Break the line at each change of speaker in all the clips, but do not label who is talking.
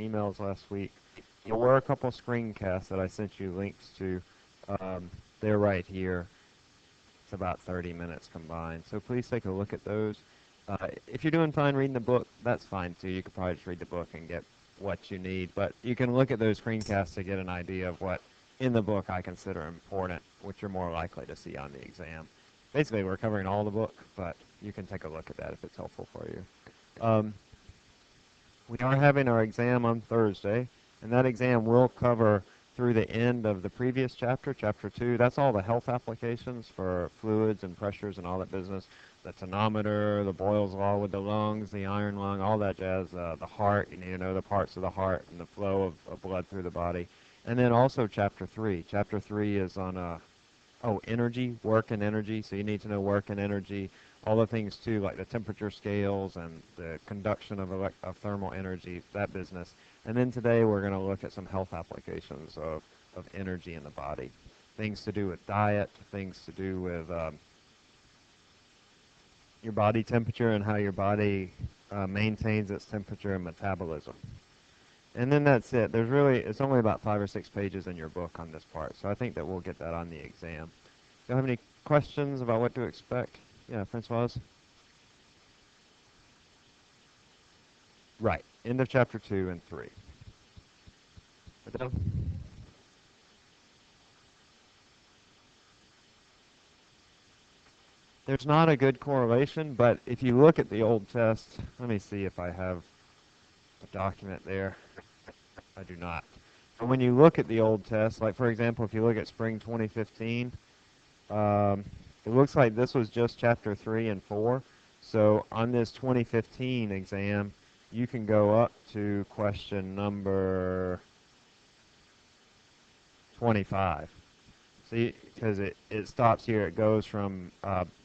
emails last week. There were a couple screencasts that I sent you links to. They're right here. It's about 30 minutes combined. So please take a look at those. If you're doing fine reading the book, that's fine too. You could probably just read the book and get what you need. But you can look at those screencasts to get an idea of what in the book I consider important, which you're more likely to see on the exam. Basically, we're covering all the book, but you can take a look at that if it's helpful for you. We are having our exam on Thursday, and that exam will cover through the end of the previous chapter, chapter 2. That's all the health applications for fluids and pressures and all that business. The tonometer, the Boyle's law with the lungs, the iron lung, all that jazz. The heart, you need to know the parts of the heart and the flow of blood through the body. And then also chapter 3. Chapter 3 is on energy, work and energy. So you need to know work and energy, all the things too, like the temperature scales and the conduction of thermal energy, that business. And then today we're going to look at some health applications of energy in the body. Things to do with diet, things to do with your body temperature and how your body maintains its temperature and metabolism. And then that's it. It's only about 5 or 6 pages in your book on this part, so I think that we'll get that on the exam. Do you have any questions about what to expect? Yeah, Francois? Right. End of chapter 2 and 3. Adele? There's not a good correlation, but if you look at the old test, let me see if I have a document there. I do not. But when you look at the old test, like for example, if you look at spring 2015, it looks like this was just chapter 3 and 4. So on this 2015 exam, you can go up to question number 25. See, because it stops here. It goes from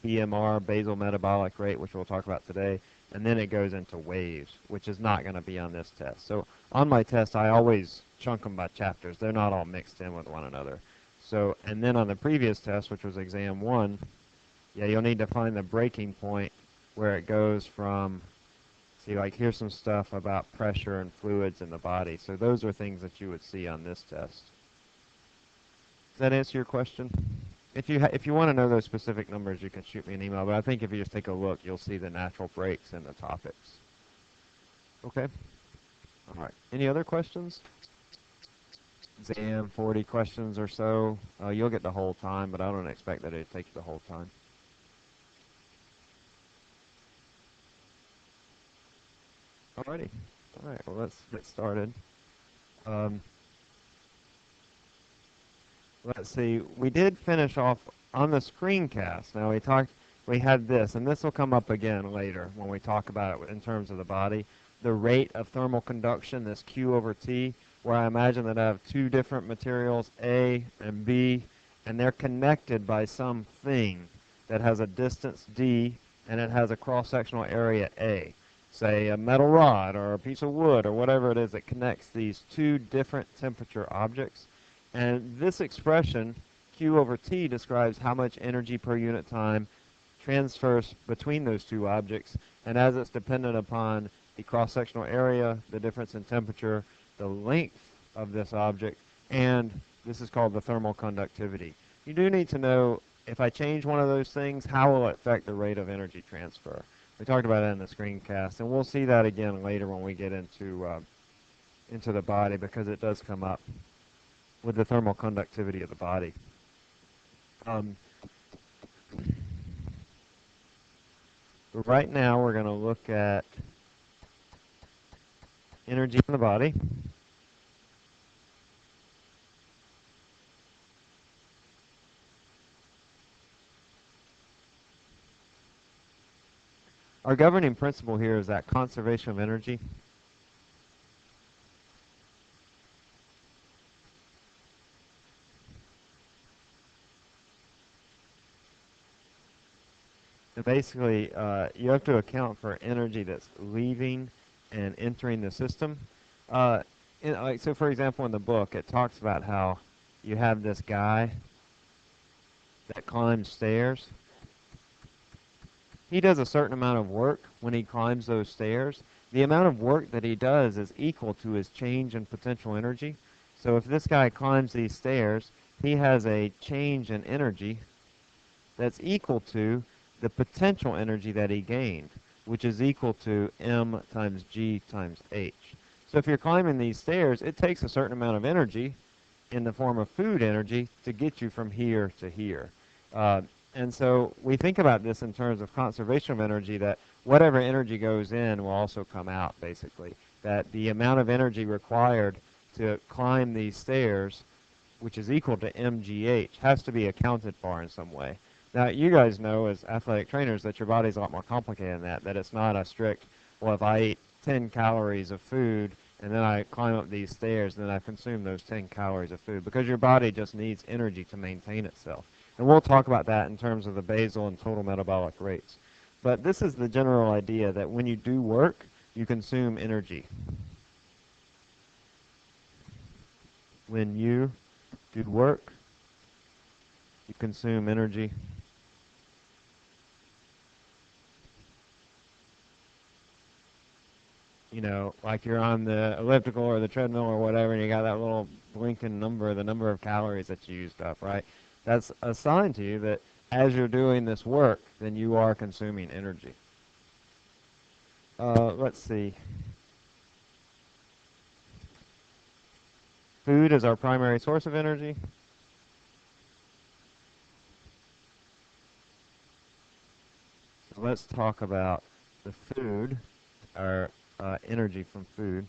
BMR, basal metabolic rate, which we'll talk about today, and then it goes into waves, which is not going to be on this test. So on my test, I always chunk them by chapters. They're not all mixed in with one another. So, and then on the previous test, which was exam 1, yeah, you'll need to find the breaking point where it goes from, see, like here's some stuff about pressure and fluids in the body. So those are things that you would see on this test. Does that answer your question? If you want to know those specific numbers, you can shoot me an email. But I think if you just take a look, you'll see the natural breaks in the topics. Okay? All right. Any other questions? Exam, 40 questions or so. You'll get the whole time, but I don't expect that it'll take you the whole time. Alrighty. All right. Well, let's get started. Let's see. We did finish off on the screencast. Now we had this, and this will come up again later when we talk about it in terms of the body. The rate of thermal conduction, this Q over T, where I imagine that I have two different materials, A and B, and they're connected by something that has a distance D, and it has a cross-sectional area A. Say a metal rod or a piece of wood or whatever it is that connects these two different temperature objects. And this expression, Q over T, describes how much energy per unit time transfers between those two objects. And as it's dependent upon the cross-sectional area, the difference in temperature, the length of this object, and this is called the thermal conductivity. You do need to know, if I change one of those things, how will it affect the rate of energy transfer? We talked about that in the screencast, and we'll see that again later when we get into the body, because it does come up with the thermal conductivity of the body. Right now we're going to look at energy in the body. Our governing principle here is that conservation of energy. Basically, you have to account for energy that's leaving and entering the system. So, for example, in the book, it talks about how you have this guy that climbs stairs. He does a certain amount of work when he climbs those stairs, the amount of work that he does is equal to his change in potential energy. So if this guy climbs these stairs, he has a change in energy that's equal to the potential energy that he gained, which is equal to m times g times h. So if you're climbing these stairs, it takes a certain amount of energy in the form of food energy to get you from here to here. Uh, and so we think about this in terms of conservation of energy, that whatever energy goes in will also come out, basically. That the amount of energy required to climb these stairs, which is equal to mgh, has to be accounted for in some way. Now, you guys know as athletic trainers that your body's a lot more complicated than that it's not a strict, well, if I eat 10 calories of food and then I climb up these stairs, then I consume those 10 calories of food, because your body just needs energy to maintain itself. And we'll talk about that in terms of the basal and total metabolic rates. But this is the general idea that when you do work, you consume energy. When you do work, you consume energy. You know, like you're on the elliptical or the treadmill or whatever, and you got that little blinking number, the number of calories that you used up, right? That's a sign to you that as you're doing this work, then you are consuming energy. Let's see. Food is our primary source of energy. So let's talk about the food, our energy from food.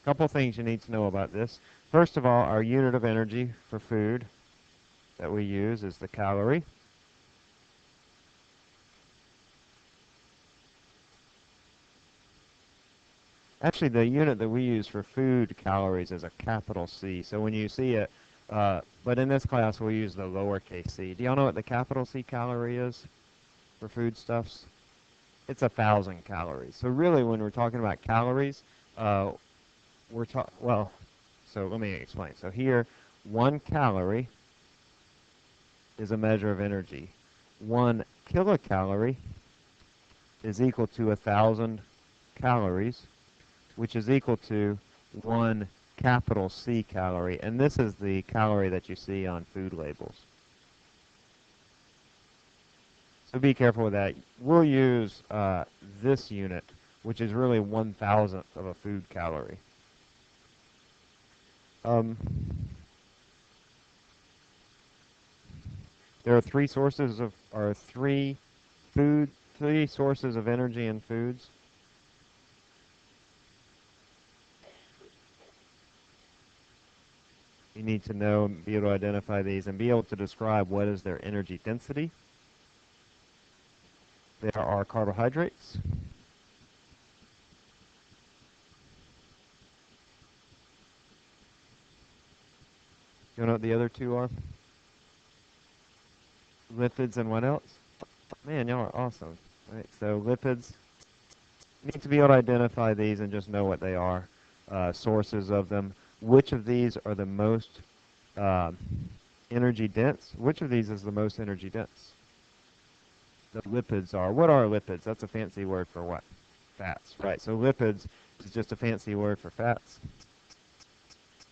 Couple things you need to know about this. First of all, our unit of energy for food that we use is the calorie. Actually, the unit that we use for food calories is a capital C. So when you see it, but in this class we'll use the lowercase c. Do y'all know what the capital C calorie is for foodstuffs? It's 1,000 calories. So really, when we're talking about calories, we're talking, well, so let me explain. So here, 1 calorie is a measure of energy. 1 kilocalorie is equal to 1,000 calories, which is equal to 1 capital C calorie. And this is the calorie that you see on food labels. So be careful with that. We'll use this unit, which is really 1,000th of a food calorie. There are three sources of, or three sources of energy in foods. You need to know and be able to identify these and be able to describe what is their energy density. There are carbohydrates. You know what the other two are? Lipids and what else? Man, y'all are awesome. Right, so lipids, you need to be able to identify these and just know what they are, sources of them. Which of these are the most energy dense? Which of these is the most energy dense? The lipids are. What are lipids? That's a fancy word for what? Fats, right. So lipids is just a fancy word for fats.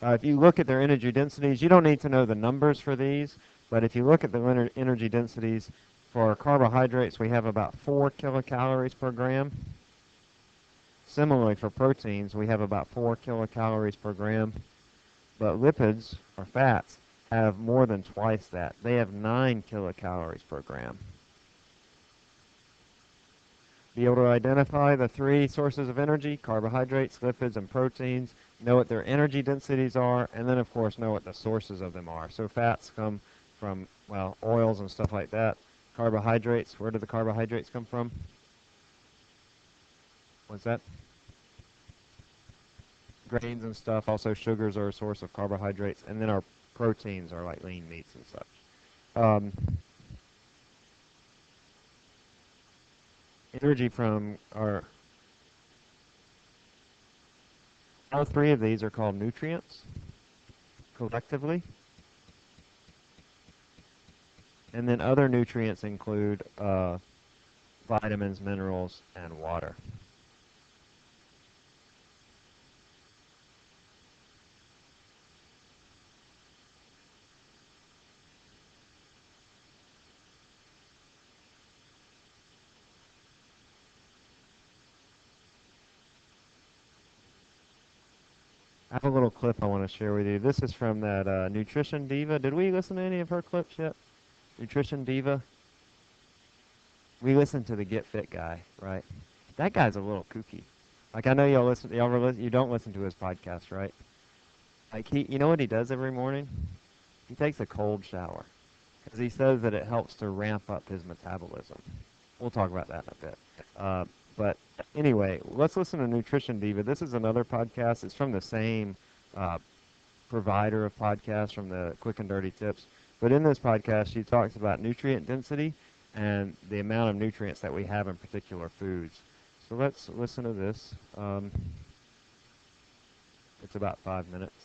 If you look at their energy densities, you don't need to know the numbers for these, but if you look at the energy densities for carbohydrates, we have about 4 kilocalories per gram. Similarly, for proteins, we have about 4 kilocalories per gram. But lipids, or fats, have more than twice that. They have 9 kilocalories per gram. Be able to identify the three sources of energy: carbohydrates, lipids, and proteins. Know what their energy densities are, and then, of course, know what the sources of them are. So fats come from, well, oils and stuff like that. Carbohydrates, where do the carbohydrates come from? What's that? Grains and stuff. Also, sugars are a source of carbohydrates. And then our proteins are like lean meats and such. Energy from our All three of these are called nutrients collectively. And then other nutrients include vitamins, minerals, and water. I have a little clip I want to share with you. This is from that Nutrition Diva. Did we listen to any of her clips yet? Nutrition Diva. We listened to the Get Fit guy, right? That guy's a little kooky. Like I know you don't listen to his podcast, right? Like you know what he does every morning? He takes a cold shower because he says that it helps to ramp up his metabolism. We'll talk about that in a bit. But anyway, let's listen to Nutrition Diva. This is another podcast. It's from the same uh, provider of podcasts, from the Quick and Dirty Tips. But in this podcast, she talks about nutrient density and the amount of nutrients that we have in particular foods. So let's listen to this. It's about 5 minutes.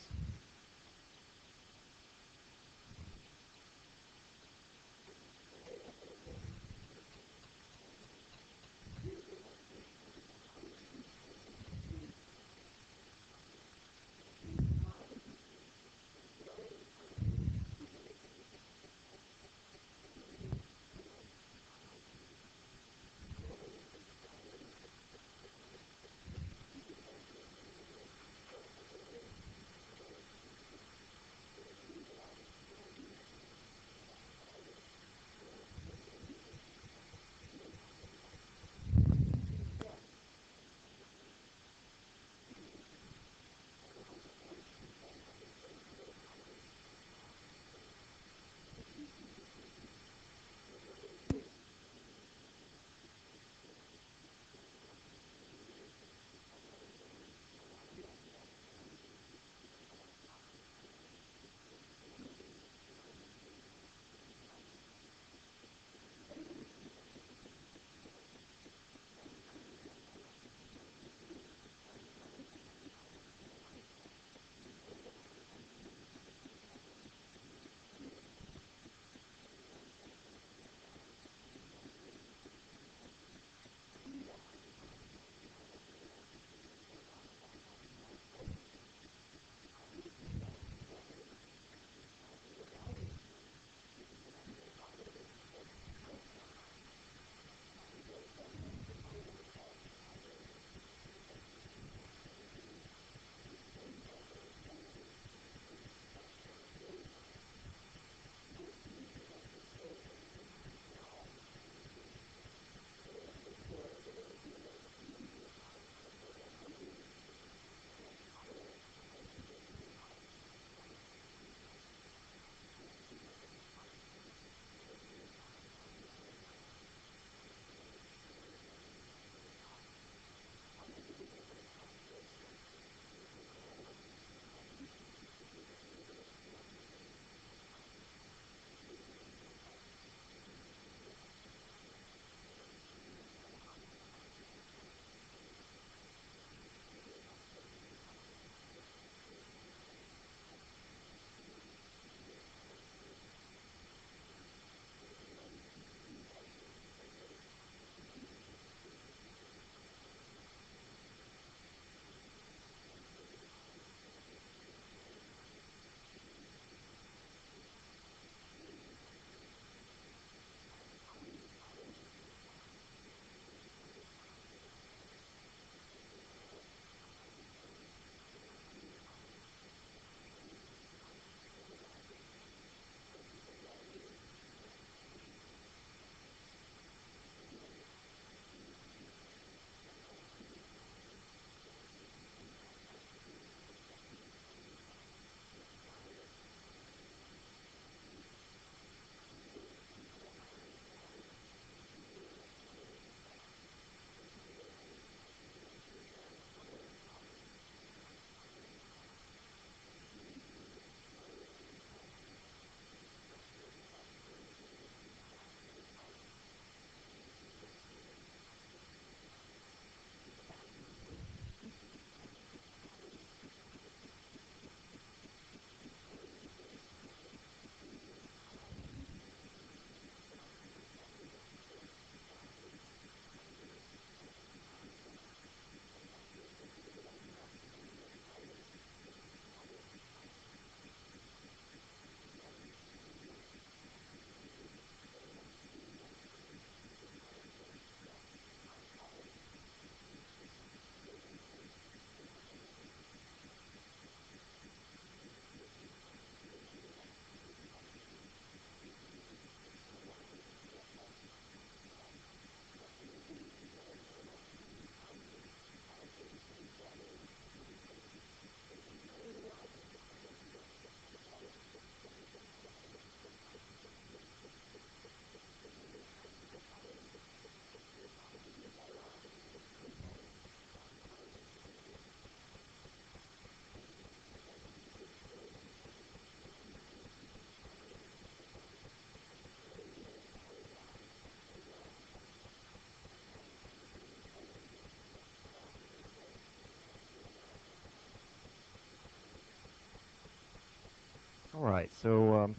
right, so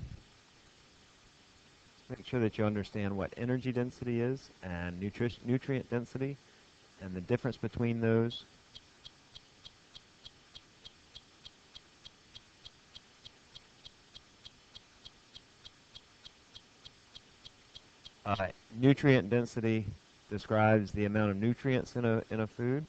make sure that you understand what energy density is and nutrient density and the difference between those. Nutrient density describes the amount of nutrients in a food.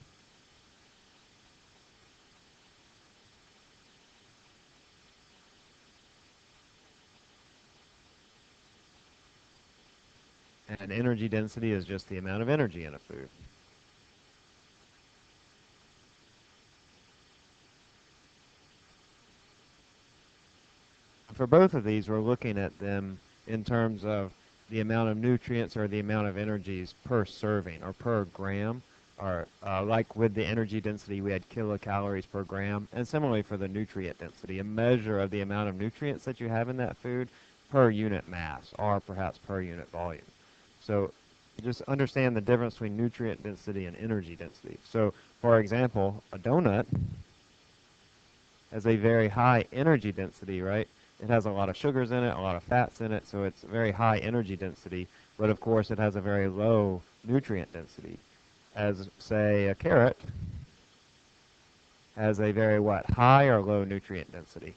And energy density is just the amount of energy in a food. For both of these, we're looking at them in terms of the amount of nutrients or the amount of energies per serving or per gram. Or like with the energy density, we had kilocalories per gram. And similarly for the nutrient density, a measure of the amount of nutrients that you have in that food per unit mass or perhaps per unit volume. So just understand the difference between nutrient density and energy density. So for example, a donut has a very high energy density, right? It has a lot of sugars in it, a lot of fats in it, so it's very high energy density, but of course it has a very low nutrient density. As, say, a carrot has a very, high or low nutrient density?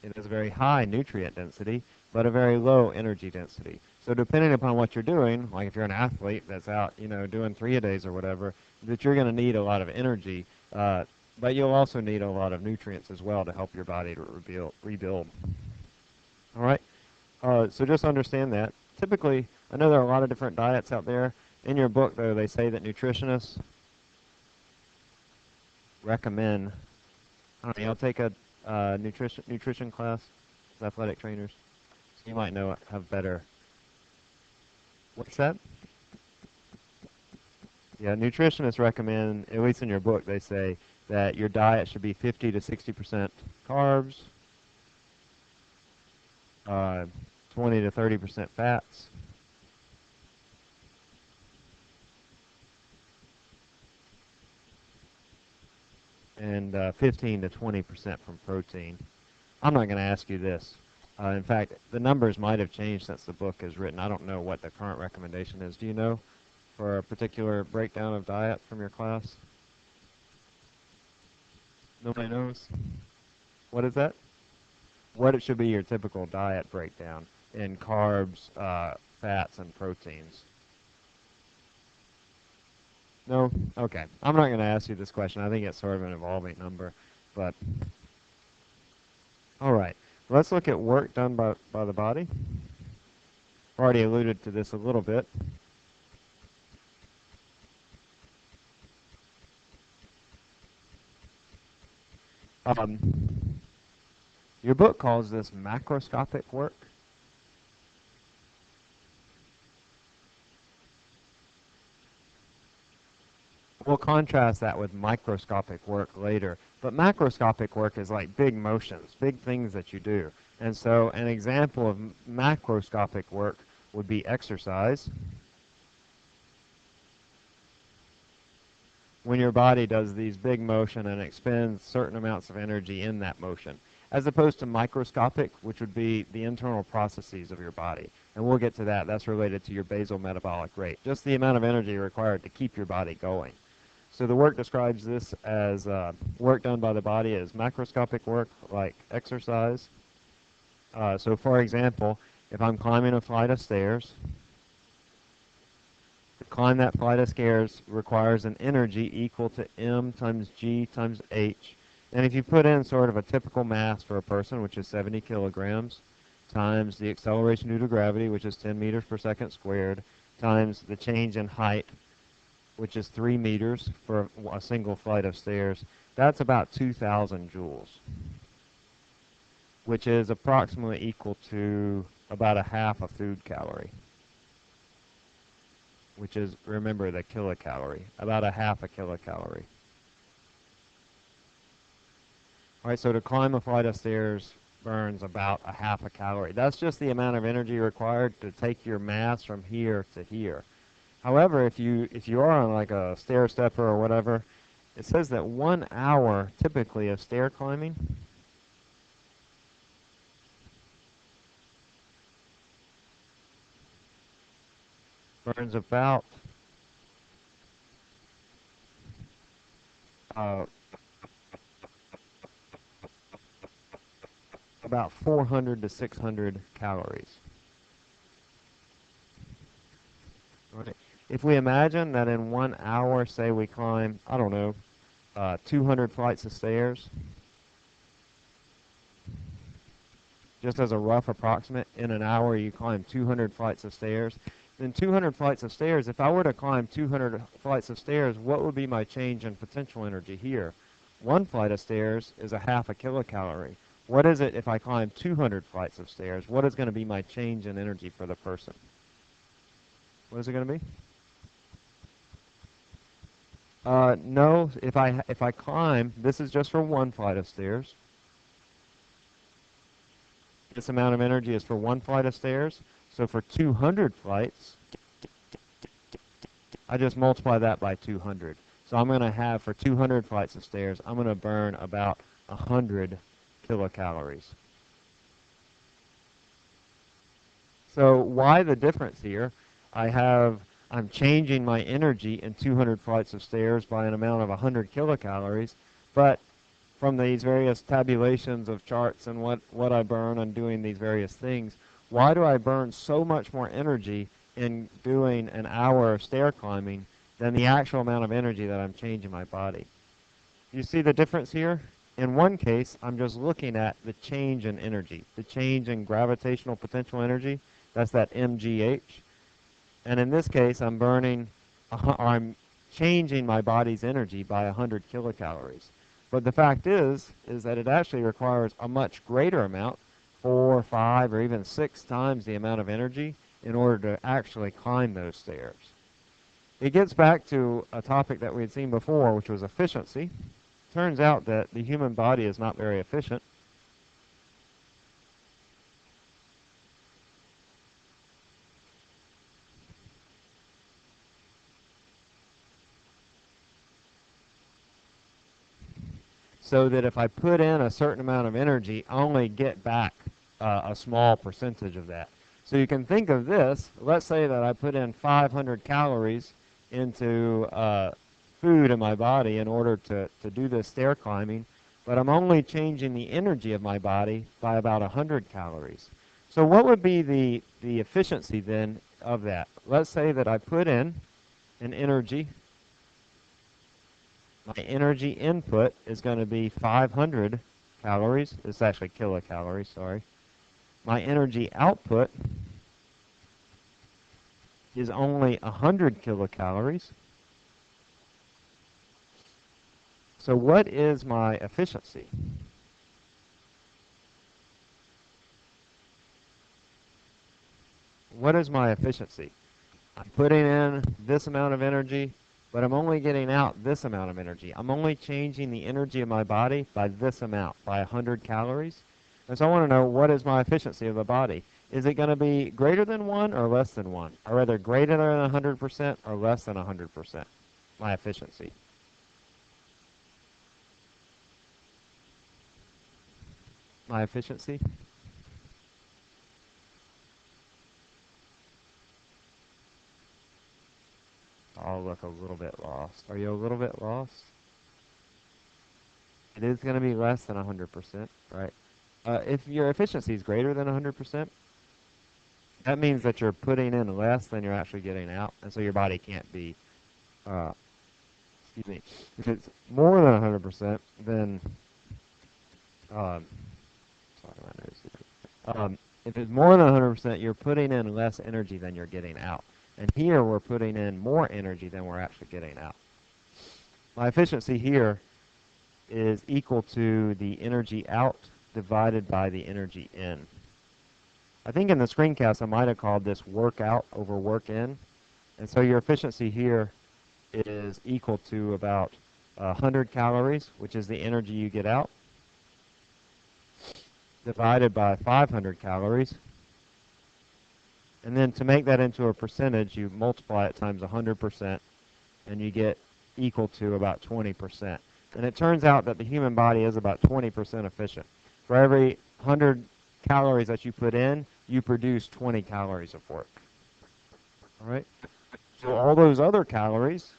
It has a very high nutrient density, but a very low energy density. So depending upon what you're doing, like if you're an athlete that's out, doing 3-a-days or whatever, that you're going to need a lot of energy, but you'll also need a lot of nutrients as well to help your body to rebuild. All right? So just understand that. Typically, I know there are a lot of different diets out there. In your book, though, they say that nutritionists recommend, I don't know, you'll take a nutrition class as athletic trainers. So you might know it, have better. What's that? Yeah, nutritionists recommend, at least in your book, they say that your diet should be 50 to 60% carbs, 20 to 30% fats, and 15 to 20% from protein. I'm not going to ask you this. In fact, the numbers might have changed since the book is written. I don't know what the current recommendation is. Do you know for a particular breakdown of diet from your class? Nobody knows? What is that? What it should be your typical diet breakdown in carbs, fats, and proteins. No? Okay. I'm not going to ask you this question. I think it's sort of an evolving number. But, all right. Let's look at work done by the body. Already alluded to this a little bit. Your book calls this macroscopic work. We'll contrast that with microscopic work later. But macroscopic work is like big motions, big things that you do. And so an example of macroscopic work would be exercise. When your body does these big motion and expends certain amounts of energy in that motion, as opposed to microscopic, which would be the internal processes of your body. And we'll get to that. That's related to your basal metabolic rate, just the amount of energy required to keep your body going. So the work describes this as work done by the body as macroscopic work, like exercise. So for example, if I'm climbing a flight of stairs, to climb that flight of stairs requires an energy equal to m times g times h. And if you put in sort of a typical mass for a person, which is 70 kilograms, times the acceleration due to gravity, which is 10 meters per second squared, times the change in height, which is 3 meters for a single flight of stairs, that's about 2,000 joules, which is approximately equal to about a half a food calorie, which is, remember, the kilocalorie, about a half a kilocalorie. All right, so to climb a flight of stairs burns about a half a calorie. That's just the amount of energy required to take your mass from here to here. However, if you are on like a stair stepper or whatever, it says that 1 hour typically of stair climbing burns uh, about 400 to 600 calories. Right. If we imagine that in 1 hour, say we climb, I don't know, 200 flights of stairs, just as a rough approximate, in an hour you climb 200 flights of stairs. Then 200 flights of stairs, if I were to climb 200 flights of stairs, what would be my change in potential energy here? One flight of stairs is a half a kilocalorie. What is it if I climb 200 flights of stairs? What is going to be my change in energy for the person? What is it going to be? No, if I climb, this is just for one flight of stairs. This amount of energy is for one flight of stairs. So for 200 flights, I just multiply that by 200. So I'm going to have, for 200 flights of stairs, I'm going to burn about 100 kilocalories. So why the difference here? I'm changing my energy in 200 flights of stairs by an amount of 100 kilocalories, but from these various tabulations of charts and what I burn on doing these various things, why do I burn so much more energy in doing an hour of stair climbing than the actual amount of energy that I'm changing my body? You see the difference here? In one case, I'm just looking at the change in energy, the change in gravitational potential energy. That's that mgh. And in this case, I'm changing my body's energy by 100 kilocalories. But the fact is that it actually requires a much greater amount, 4, 5, or even 6 times the amount of energy in order to actually climb those stairs. It gets back to a topic that we had seen before, which was efficiency. Turns out that the human body is not very efficient. So that if I put in a certain amount of energy, I only get back a small percentage of that. So you can think of this, let's say that I put in 500 calories into food in my body in order to do this stair climbing, but I'm only changing the energy of my body by about 100 calories. So what would be the efficiency then of that? Let's say that I put in an energy. My energy input is going to be 500 calories. It's actually kilocalories, sorry. My energy output is only 100 kilocalories. So what is my efficiency? What is my efficiency? I'm putting in this amount of energy, but I'm only getting out this amount of energy. I'm only changing the energy of my body by this amount, by 100 calories. And so I want to know, what is my efficiency of the body? Is it going to be greater than 1 or less than 1? Or rather, greater than 100% or less than 100%? My efficiency. My efficiency? I'll look a little bit lost. Are you a little bit lost? It is going to be less than 100%, right? If your efficiency is greater than 100%, that means that you're putting in less than you're actually getting out, and so your body can't be, uh, excuse me, if it's more than 100%, then, sorry, my nose. If it's more than 100%, you're putting in less energy than you're getting out. And here we're putting in more energy than we're actually getting out. My efficiency here is equal to the energy out divided by the energy in. I think in the screencast I might have called this work out over work in. And so your efficiency here is equal to about 100 calories, which is the energy you get out, divided by 500 calories. And then to make that into a percentage, you multiply it times 100%, and you get equal to about 20%. And it turns out that the human body is about 20% efficient. For every 100 calories that you put in, you produce 20 calories of work. All right? So all those other calories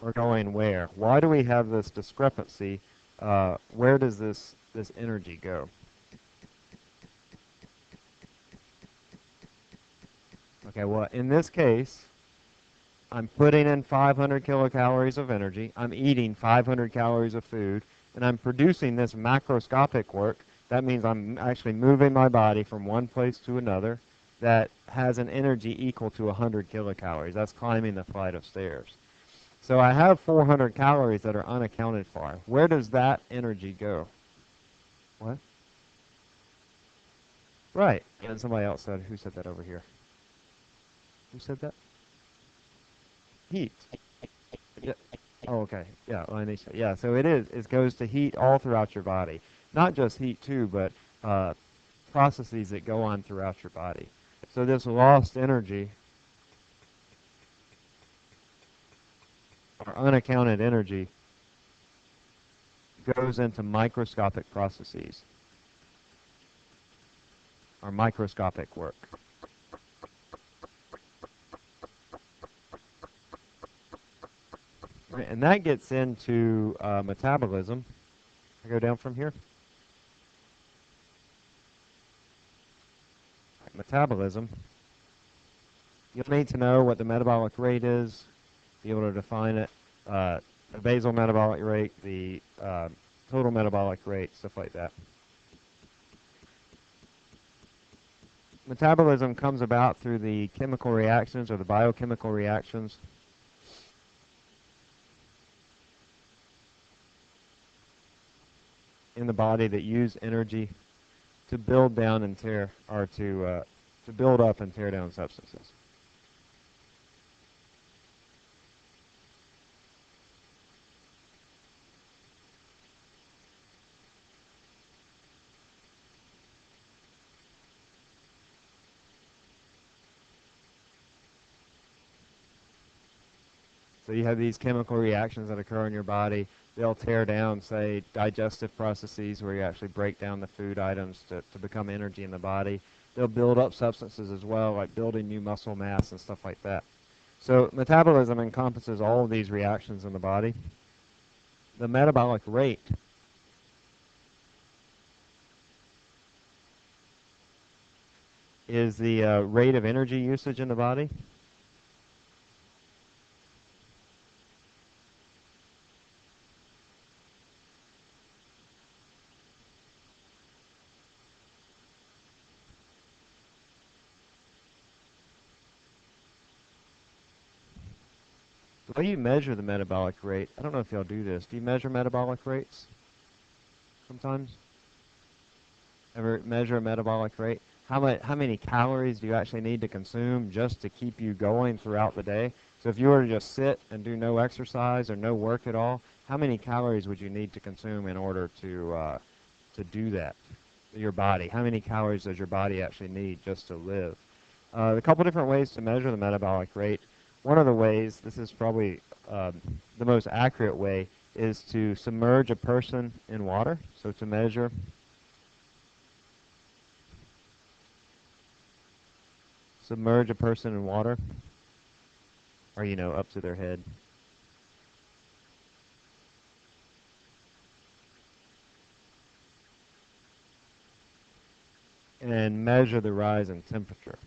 are going where? Why do we have this discrepancy? Where does this energy go? Okay, well, in this case, I'm putting in 500 kilocalories of energy, I'm eating 500 calories of food, and I'm producing this macroscopic work. That means I'm actually moving my body from one place to another that has an energy equal to 100 kilocalories. That's climbing the flight of stairs. So I have 400 calories that are unaccounted for. Where does that energy go? What? Right. And somebody else said, who said that over here? Who said that? Heat. Yeah. Oh, okay. Yeah, Anisha. Yeah, so it is. It goes to heat all throughout your body. Not just heat too, but processes that go on throughout your body. So this lost energy, or unaccounted energy, goes into microscopic processes, or microscopic work. Right, and that gets into metabolism. I go down from here. Metabolism. You'll need to know what the metabolic rate is, be able to define it, the basal metabolic rate, the total metabolic rate, stuff like that. Metabolism comes about through the chemical reactions or the biochemical reactions in the body that use energy to build down and tear, or to build up and tear down substances. So you have these chemical reactions that occur in your body. They'll tear down, say, digestive processes where you actually break down the food items to become energy in the body. They'll build up substances as well, like building new muscle mass and stuff like that. So metabolism encompasses all of these reactions in the body. The metabolic rate is the rate of energy usage in the body. The way you measure the metabolic rate, I don't know if y'all do this. Do you measure metabolic rates sometimes? Ever measure a metabolic rate? How many calories do you actually need to consume just to keep you going throughout the day? So if you were to just sit and do no exercise or no work at all, how many calories would you need to consume in order to do that? Your body. How many calories does your body actually need just to live? A couple different ways to measure the metabolic rate. One of the ways, this is probably the most accurate way, is to submerge a person in water. So to measure submerge a person in water, or, up to their head. And measure the rise in temperature.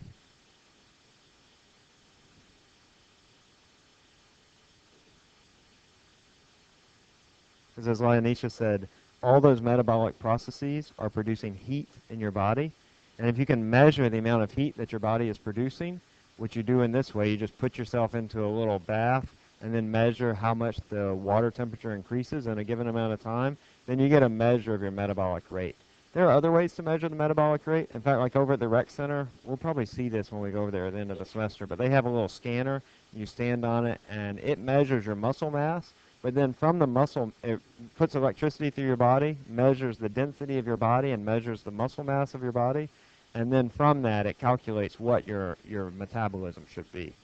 Because as Leonisha said, all those metabolic processes are producing heat in your body. And if you can measure the amount of heat that your body is producing, what you do in this way, you just put yourself into a little bath and then measure how much the water temperature increases in a given amount of time, then you get a measure of your metabolic rate. There are other ways to measure the metabolic rate. In fact, like over at the rec center, we'll probably see this when we go over there at the end of the semester, but they have a little scanner. You stand on it, and it measures your muscle mass. But then from the muscle, it puts electricity through your body, measures the density of your body, and measures the muscle mass of your body. And then from that, it calculates what your metabolism should be.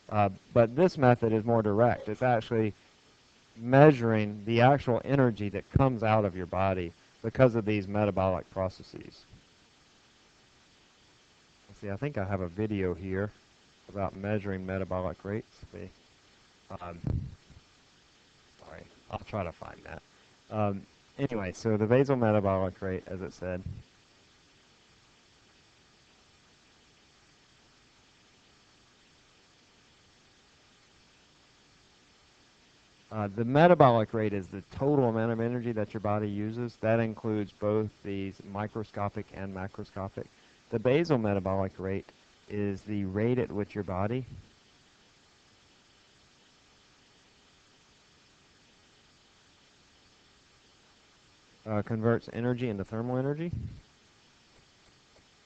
But this method is more direct. It's actually measuring the actual energy that comes out of your body because of these metabolic processes. Let's see, I think I have a video here about measuring metabolic rates. Um, sorry, I'll try to find that. Anyway, so the basal metabolic rate, as it said, the metabolic rate is the total amount of energy that your body uses. That includes both these microscopic and macroscopic. The basal metabolic rate is the rate at which your body converts energy into thermal energy,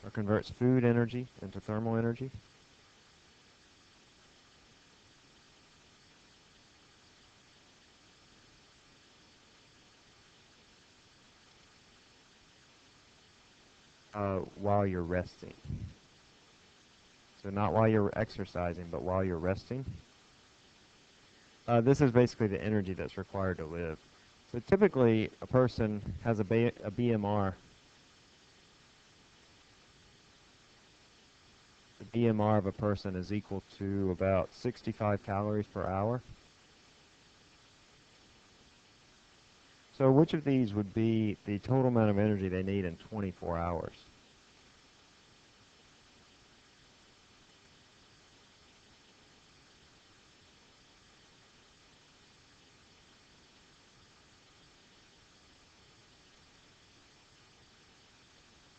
or converts food energy into thermal energy. While you're resting. So not while you're exercising, but while you're resting. This is basically the energy that's required to live. So typically, a person has a BMR. The BMR of a person is equal to about 65 calories per hour. So which of these would be the total amount of energy they need in 24 hours?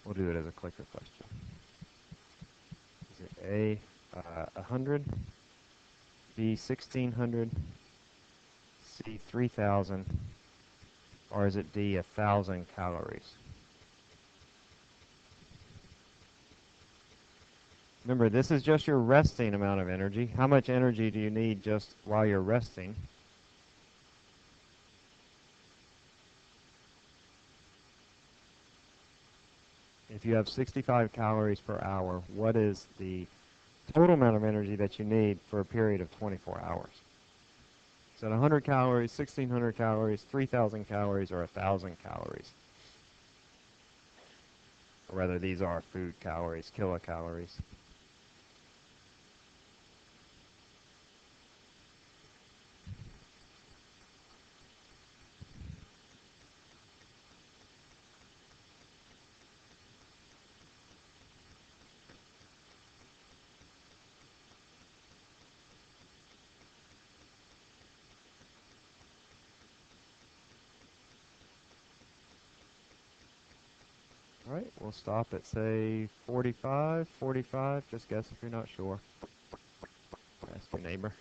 We'll do it as a clicker question. Is it A, 100, B, 1600, C, 3000, or is it D, 1000 calories? Remember, this is just your resting amount of energy. How much energy do you need just while you're resting? If you have 65 calories per hour, what is the total amount of energy that you need for a period of 24 hours? Is it 100 calories, 1600 calories, 3000 calories, or 1000 calories? Or rather, these are food calories, kilocalories. All right, we'll stop at, say, 45, 45. Just guess if you're not sure. Ask your neighbor.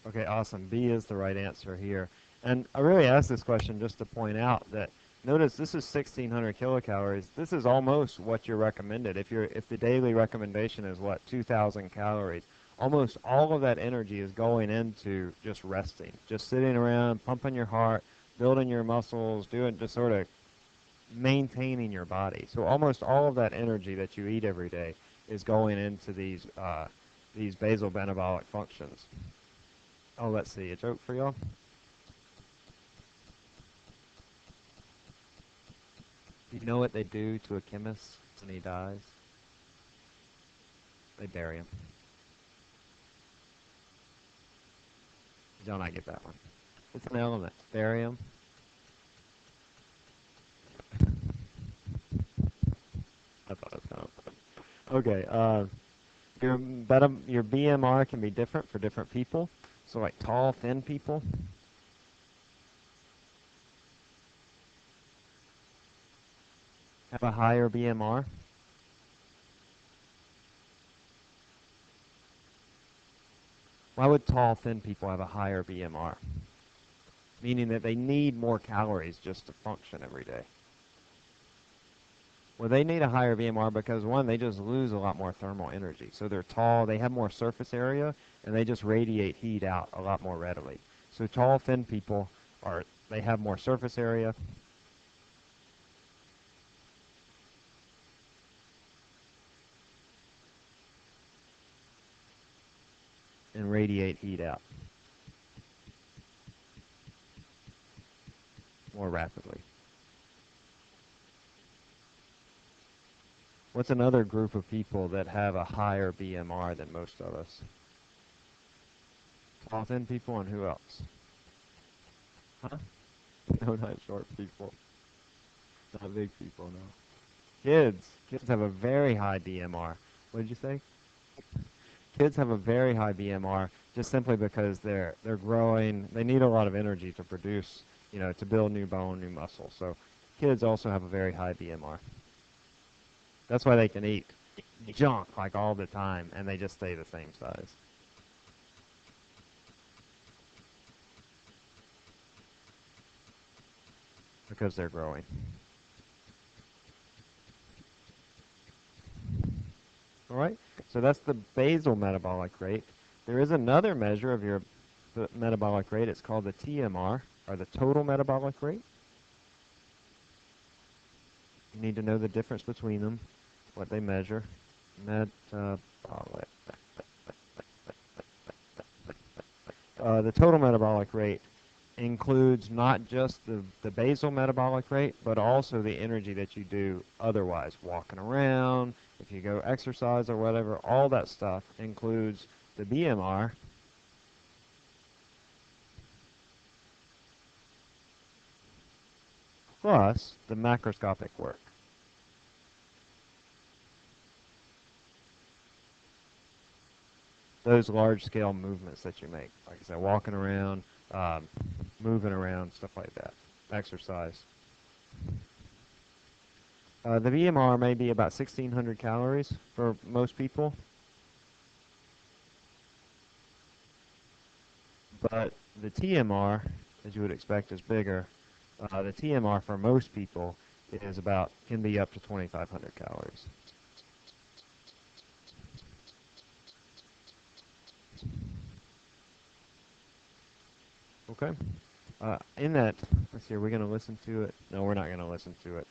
Okay, awesome. B is the right answer here. And I really asked this question just to point out that notice this is 1600 kilocalories. This is almost what you're recommended. If the daily recommendation is what, 2000 calories, almost all of that energy is going into just resting, just sitting around, pumping your heart, building your muscles, doing just sort of maintaining your body. So almost all of that energy that you eat every day is going into these basal metabolic functions. Oh, let's see, a joke for y'all. Do you know what they do to a chemist when he dies? They bury him. Did y'all not get that one? It's an element. Bury him. I thought it was kind of fun. Okay, your BMR can be different for different people. So like tall, thin people have a higher BMR. Why would tall, thin people have a higher BMR? Meaning that they need more calories just to function every day. Well, they need a higher BMR because, one, they just lose a lot more thermal energy. So they're tall, they have more surface area, and they just radiate heat out a lot more readily. So tall, thin people they have more surface area. And radiate heat out more rapidly. What's another group of people that have a higher BMR than most of us? Tall, thin people, and who else? Huh? No, not short people. Not big people, no. Kids. Kids have a very high BMR. What did you say? Kids have a very high BMR just simply because they're growing. They need a lot of energy to produce, to build new bone, new muscle. So kids also have a very high BMR. That's why they can eat junk like all the time and they just stay the same size because they're growing. All right? So that's the basal metabolic rate. There is another measure of your metabolic rate. It's called the TMR, or the total metabolic rate. You need to know the difference between them, what they measure. Metabolic. The total metabolic rate includes not just the basal metabolic rate, but also the energy that you do otherwise, walking around, if you go exercise or whatever, all that stuff includes the BMR plus the macroscopic work. Those large-scale movements that you make, like I said, walking around, um, moving around, stuff like that, exercise. The BMR may be about 1,600 calories for most people, but the TMR, as you would expect, is bigger. The TMR for most people can be up to 2,500 calories. Okay. In that, let's see, are we going to listen to it? No, we're not going to listen to it.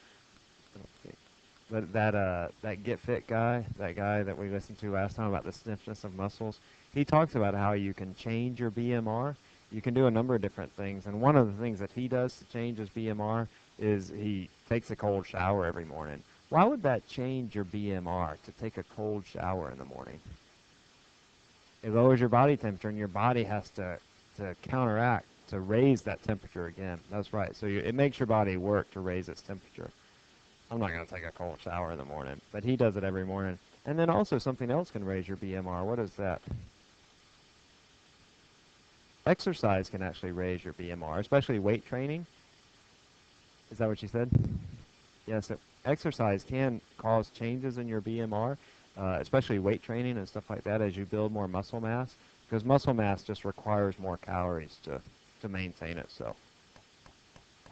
Okay. But that Get Fit guy, that guy that we listened to last time about the stiffness of muscles, he talks about how you can change your BMR. You can do a number of different things, and one of the things that he does to change his BMR is he takes a cold shower every morning. Why would that change your BMR to take a cold shower in the morning? It lowers your body temperature, and your body has to counteract to raise that temperature again. That's right. So it makes your body work to raise its temperature. I'm not going to take a cold shower in the morning, but he does it every morning. And then also something else can raise your BMR. What is that? Exercise can actually raise your BMR, especially weight training. Is that what you said? Yes, exercise can cause changes in your BMR, especially weight training and stuff like that as you build more muscle mass, because muscle mass just requires more calories to maintain itself.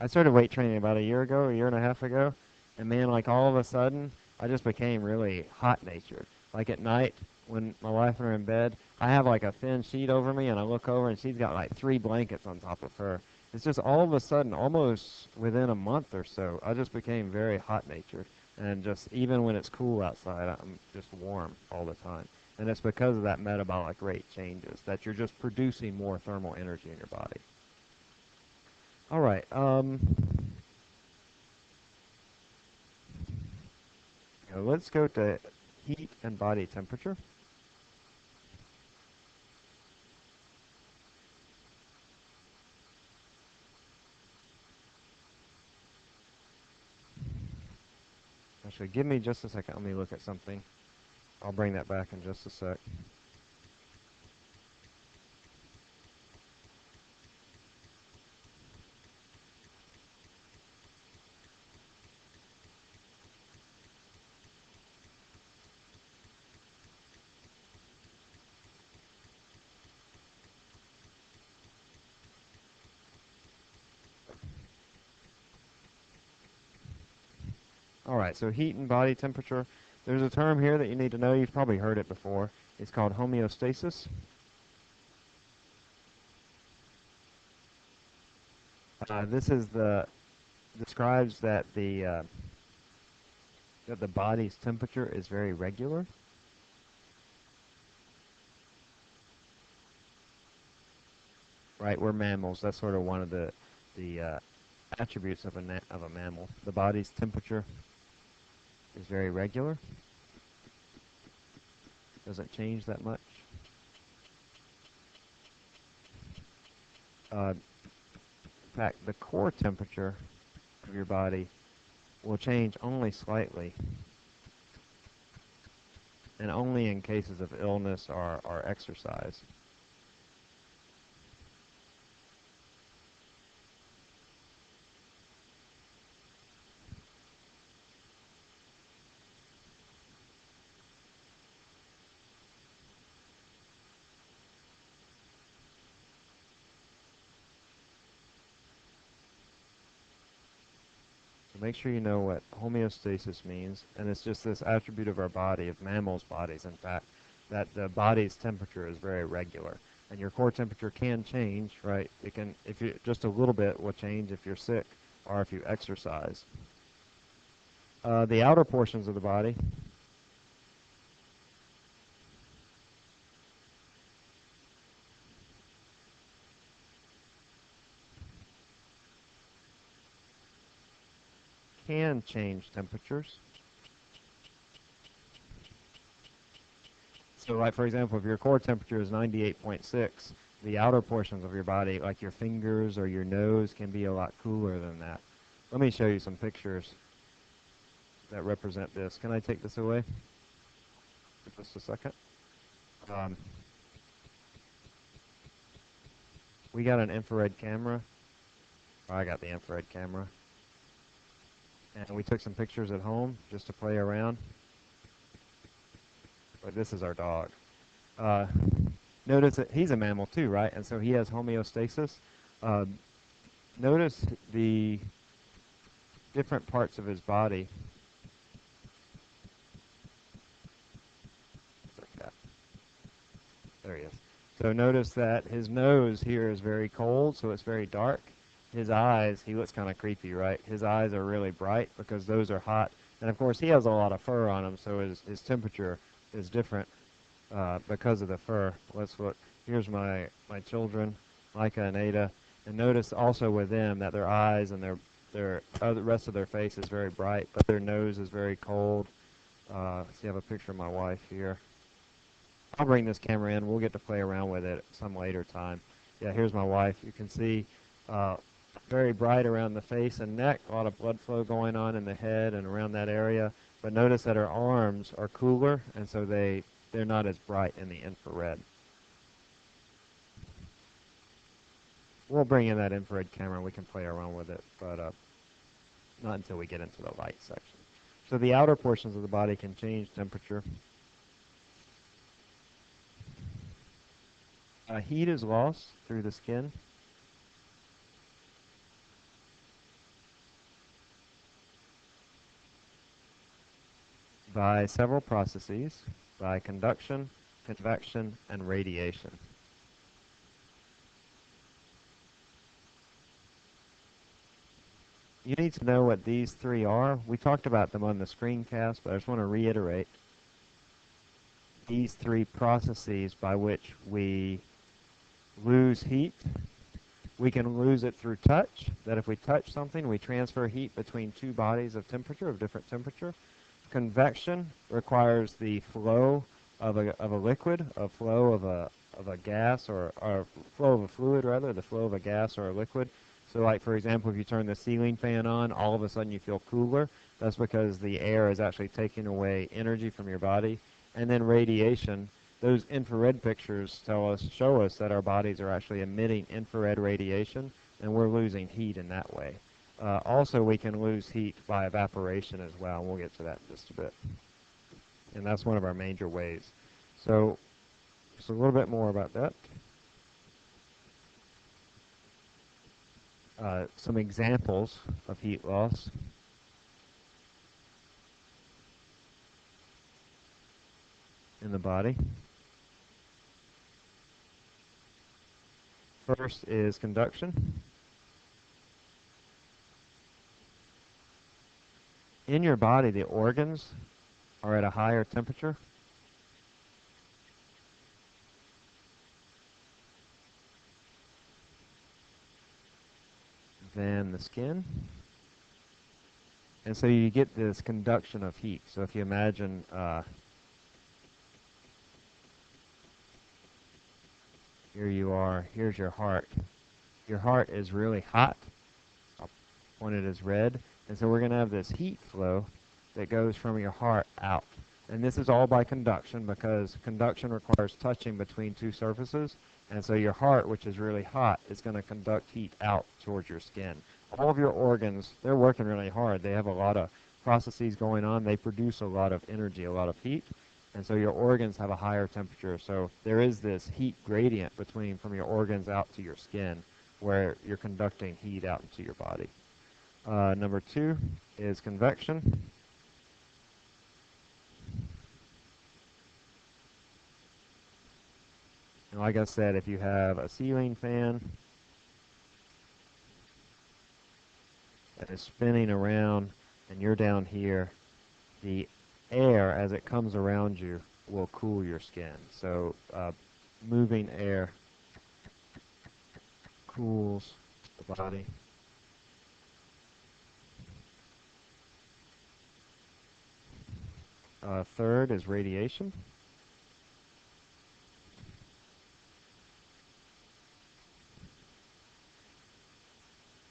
I started weight training about a year and a half ago, and man, like all of a sudden, I just became really hot-natured. Like at night, when my wife and I are in bed, I have like a thin sheet over me, and I look over, and she's got like 3 blankets on top of her. It's just all of a sudden, almost within a month or so, I just became very hot-natured, and just even when it's cool outside, I'm just warm all the time. And it's because of that metabolic rate changes, that you're just producing more thermal energy in your body. All right. Now let's go to heat and body temperature. Actually, give me just a second. Let me look at something. I'll bring that back in just a sec. All right, so heat and body temperature. There's a term here that you need to know. You've probably heard it before. It's called homeostasis. This is describes that the body's temperature is very regular. Right, we're mammals. That's sort of one of the attributes of a mammal. The body's temperature. is very regular, doesn't change that much. In fact, the core temperature of your body will change only slightly, and only in cases of illness or exercise. So make sure you know what homeostasis means, and it's just this attribute of our body, of mammals' bodies, in fact, that the body's temperature is very regular. And your core temperature can change, right? It can, if you just a little bit, will change if you're sick or if you exercise. The outer portions of the body can change temperatures. So, like for example, if your core temperature is 98.6, the outer portions of your body, like your fingers or your nose, can be a lot cooler than that. Let me show you some pictures that represent this. Can I take this away for just a second? Um, we got an infrared camera. Oh, I got the infrared camera. And we took some pictures at home just to play around. But this is our dog. Uh, Notice that he's a mammal too, right? And so he has homeostasis. Uh, Notice the different parts of his body. Like that. There he is. So notice that his nose here is very cold, so it's very dark. His eyes, he looks kind of creepy, right? His eyes are really bright because those are hot. And of course, he has a lot of fur on him, so his temperature is different because of the fur. Let's look. Here's my children, Micah and Ada. And notice also with them that their eyes and the rest of their face is very bright, but their nose is very cold. See, I have a picture of my wife here. I'll bring this camera in. We'll get to play around with it at some later time. Yeah, here's my wife. You can see very bright around the face and neck, a lot of blood flow going on in the head and around that area. But notice that her arms are cooler, and so they're not as bright in the infrared. We'll bring in that infrared camera and we can play around with it, but not until we get into the light section. So the outer portions of the body can change temperature. Heat is lost through the skin. By several processes, by conduction, convection, and radiation. You need to know what these three are. We talked about them on the screencast, but I just want to reiterate these three processes by which we lose heat. We can lose it through touch, that if we touch something, we transfer heat between two bodies of temperature, of different temperature. Convection requires the flow of a liquid, a flow of a gas, or flow of a fluid rather, the flow of a gas or a liquid. So like for example, if you turn the ceiling fan on, all of a sudden you feel cooler. That's because the air is actually taking away energy from your body. And then radiation, those infrared pictures show us that our bodies are actually emitting infrared radiation, and we're losing heat in that way. Also, we can lose heat by evaporation as well, and we'll get to that in just a bit. And that's one of our major ways. So, just a little bit more about that. Some examples of heat loss. In the body. First is conduction. In your body, the organs are at a higher temperature than the skin And so you get this conduction of heat. So if you imagine, here you are, here's your heart. Your heart is really hot. I'll point it as red. And so we're going to have this heat flow that goes from your heart out. And this is all by conduction because conduction requires touching between two surfaces. And so your heart, which is really hot, is going to conduct heat out towards your skin. All of your organs, they're working really hard. They have a lot of processes going on. They produce a lot of energy, a lot of heat. And so your organs have a higher temperature. So there is this heat gradient between from your organs out to your skin where you're conducting heat out into your body. Number 2 is convection. And like I said, if you have a ceiling fan that is spinning around and you're down here, the air as it comes around you will cool your skin. So moving air cools the body. Third is radiation.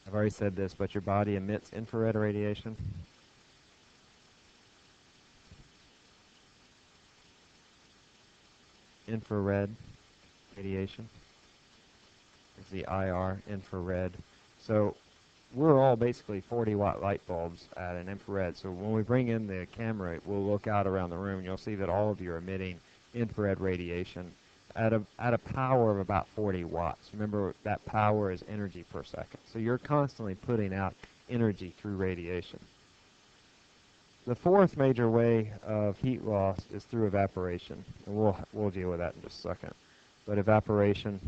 I've already said this, but your body emits infrared radiation. Infrared radiation is the IR, infrared. So we're all basically 40-watt light bulbs at an infrared. So when we bring in the camera, we'll look out around the room. You'll see that all of you are emitting infrared radiation at a power of about 40 watts. Remember, that power is energy per second. So you're constantly putting out energy through radiation. The fourth major way of heat loss is through evaporation. And we'll deal with that in just a second. But evaporation,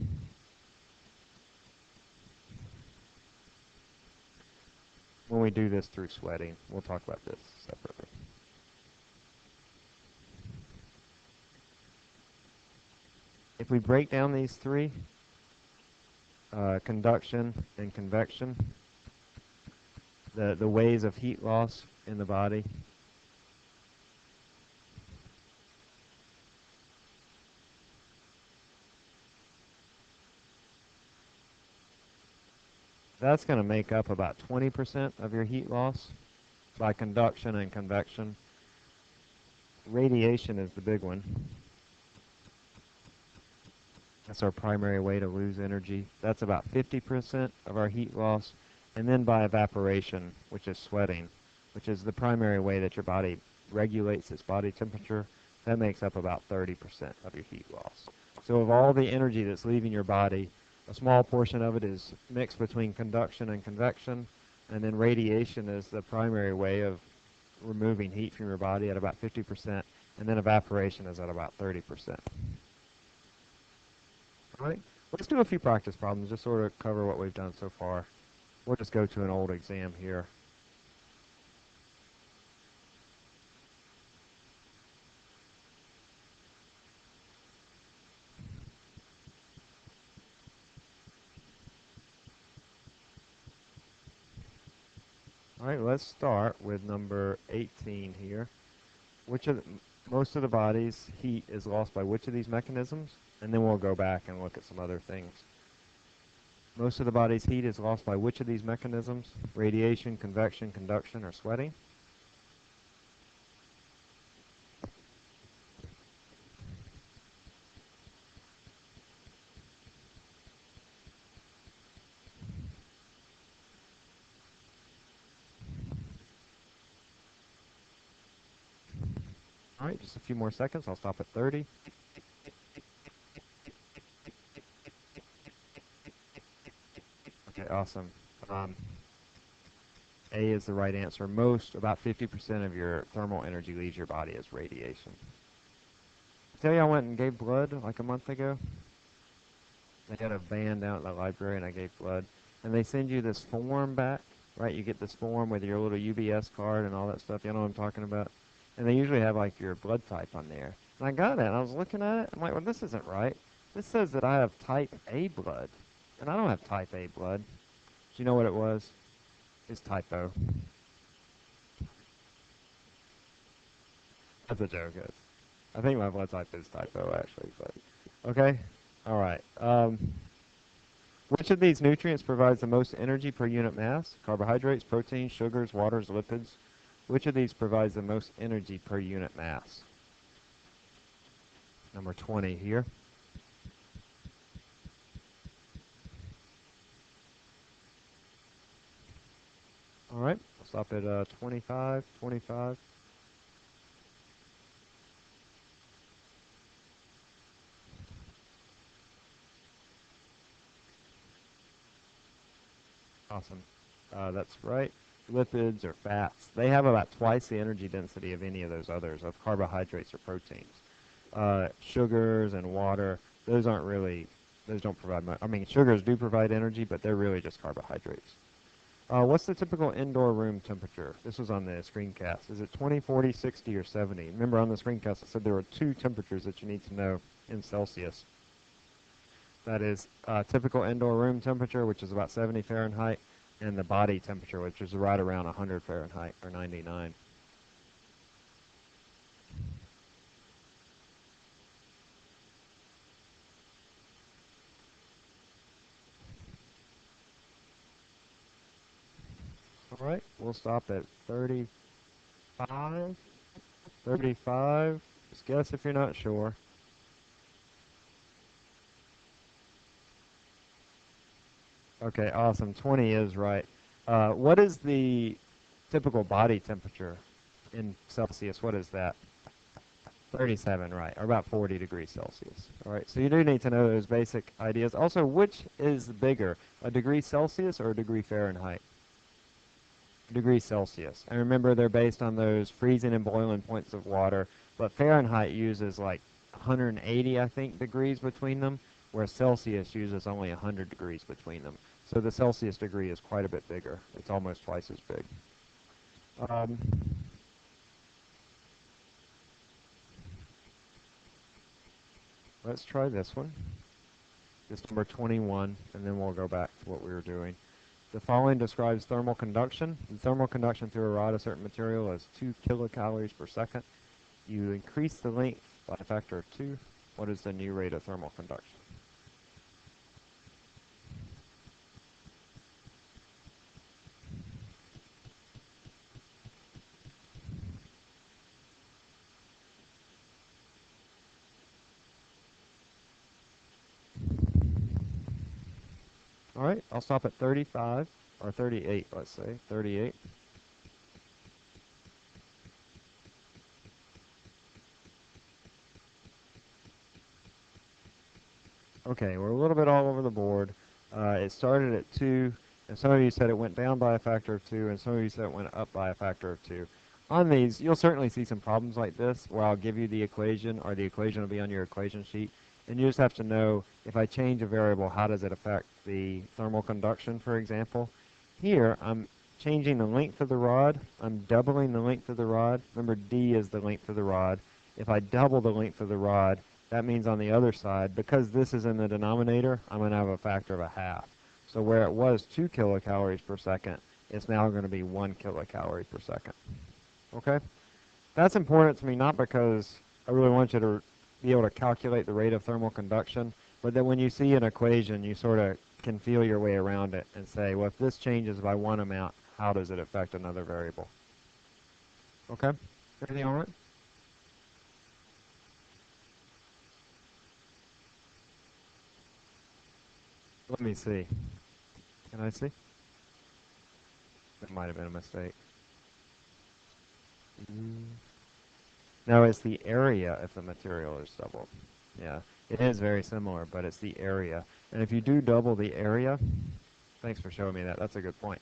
when we do this through sweating, we'll talk about this separately. If we break down these three, conduction and convection, the ways of heat loss in the body, that's going to make up about 20% of your heat loss by conduction and convection. Radiation is the big one. That's our primary way to lose energy. That's about 50% of our heat loss. And then by evaporation, which is sweating, which is the primary way that your body regulates its body temperature, that makes up about 30% of your heat loss. So of all the energy that's leaving your body, a small portion of it is mixed between conduction and convection, and then radiation is the primary way of removing heat from your body at about 50%, and then evaporation is at about 30%. All right, let's do a few practice problems, just sort of cover what we've done so far. We'll just go to an old exam here. All right, let's start with number 18 here. Most of the body's heat is lost by which of these mechanisms? And then we'll go back and look at some other things. Most of the body's heat is lost by which of these mechanisms? Radiation, convection, conduction, or sweating? All right, just a few more seconds. I'll stop at 30. Okay, awesome. A is the right answer. About 50% of your thermal energy leaves your body as radiation. Tell you I went and gave blood like a month ago. They had a band down at the library and I gave blood. And they send you this form back, right? You get this form with your little UBS card and all that stuff. You know what I'm talking about? And they usually have like your blood type on there. And I got it and I was looking at it. I'm like, well, this isn't right. This says that I have type A blood. And I don't have type A blood. Do you know what it was? It's type O. That's a joke. I think my blood type is type O, actually, but okay. All right. Which of these nutrients provides the most energy per unit mass? Carbohydrates, proteins, sugars, waters, lipids. Which of these provides the most energy per unit mass? Number 20 here. All right, we'll stop at 25, 25. Awesome. That's right. Lipids or fats. They have about twice the energy density of any of those others, of carbohydrates or proteins. Sugars and water, those aren't really, those don't provide much. I mean, sugars do provide energy, but they're really just carbohydrates. What's the typical indoor room temperature? This was on the screencast. Is it 20, 40, 60, or 70? Remember on the screencast I said there were two temperatures that you need to know in Celsius. That is typical indoor room temperature, which is about 70 Fahrenheit, and the body temperature, which is right around 100 Fahrenheit, or 99. All right, we'll stop at 35. 35. Just guess if you're not sure. Okay, awesome. 20 is right. What is the typical body temperature in Celsius? What is that? 37, right, or about 40 degrees Celsius. All right, so you do need to know those basic ideas. Also, which is bigger, a degree Celsius or a degree Fahrenheit? Degrees Celsius. And remember, they're based on those freezing and boiling points of water, but Fahrenheit uses like 180, I think, degrees between them, whereas Celsius uses only 100 degrees between them. So the Celsius degree is quite a bit bigger. It's almost twice as big. Um, let's try this one. This number 21, and then we'll go back to what we were doing. The following describes thermal conduction. The thermal conduction through a rod of certain material is 2 kilocalories per second. You increase the length by a factor of 2. What is the new rate of thermal conduction? All right, I'll stop at 35, or 38, let's say, 38. Okay, we're a little bit all over the board. It started at 2, and some of you said it went down by a factor of 2, and some of you said it went up by a factor of 2. On these, you'll certainly see some problems like this, where I'll give you the equation, or the equation will be on your equation sheet, and you just have to know, if I change a variable, how does it affect the thermal conduction, for example. Here, I'm changing the length of the rod. I'm doubling the length of the rod. Remember, D is the length of the rod. If I double the length of the rod, that means on the other side, because this is in the denominator, I'm going to have a factor of a half. So where it was 2 kilocalories per second, it's now going to be 1 kilocalorie per second. Okay? That's important to me not because I really want you to be able to calculate the rate of thermal conduction, but that when you see an equation, you sort of can feel your way around it and say, well, if this changes by one amount, how does it affect another variable? Okay? Everything all right? Let me see. Can I see? That might have been a mistake. No, it's the area if the material is doubled. Yeah, it is very similar, but it's the area. And if you do double the area, thanks for showing me that. That's a good point.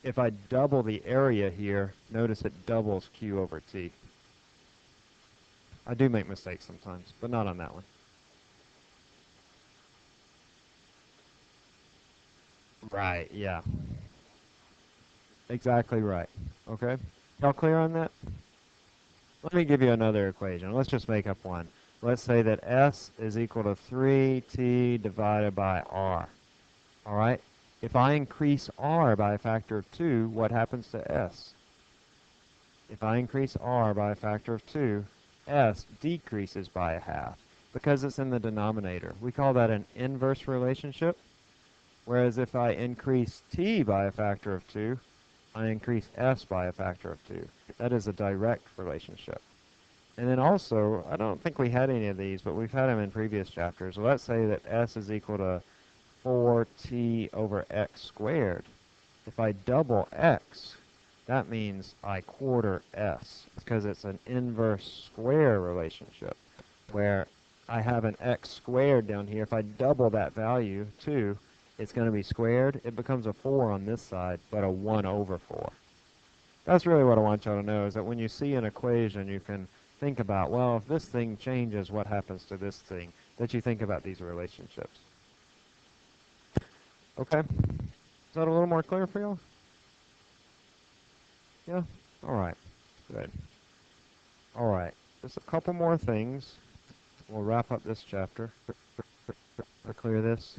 If I double the area here, notice it doubles Q over T. I do make mistakes sometimes, but not on that one. Right, yeah. Exactly right. Okay? Y'all clear on that? Let me give you another equation. Let's just make up one. Let's say that S is equal to 3T divided by R. All right? If I increase R by a factor of 2, what happens to S? If I increase R by a factor of 2, S decreases by a half because it's in the denominator. We call that an inverse relationship. Whereas if I increase T by a factor of 2, I increase S by a factor of 2. That is a direct relationship. And then also, I don't think we had any of these, but we've had them in previous chapters. So let's say that S is equal to 4T over X squared. If I double X, that means I quarter S because it's an inverse square relationship where I have an X squared down here. If I double that value, 2, it's going to be squared. It becomes a 4 on this side, but a 1 over 4. That's really what I want y'all to know, is that when you see an equation, you can think about, well, if this thing changes, what happens to this thing? That you think about these relationships. Okay? Is that a little more clear for y'all? Yeah? All right. Good. All right. Just a couple more things. We'll wrap up this chapter. Or clear this.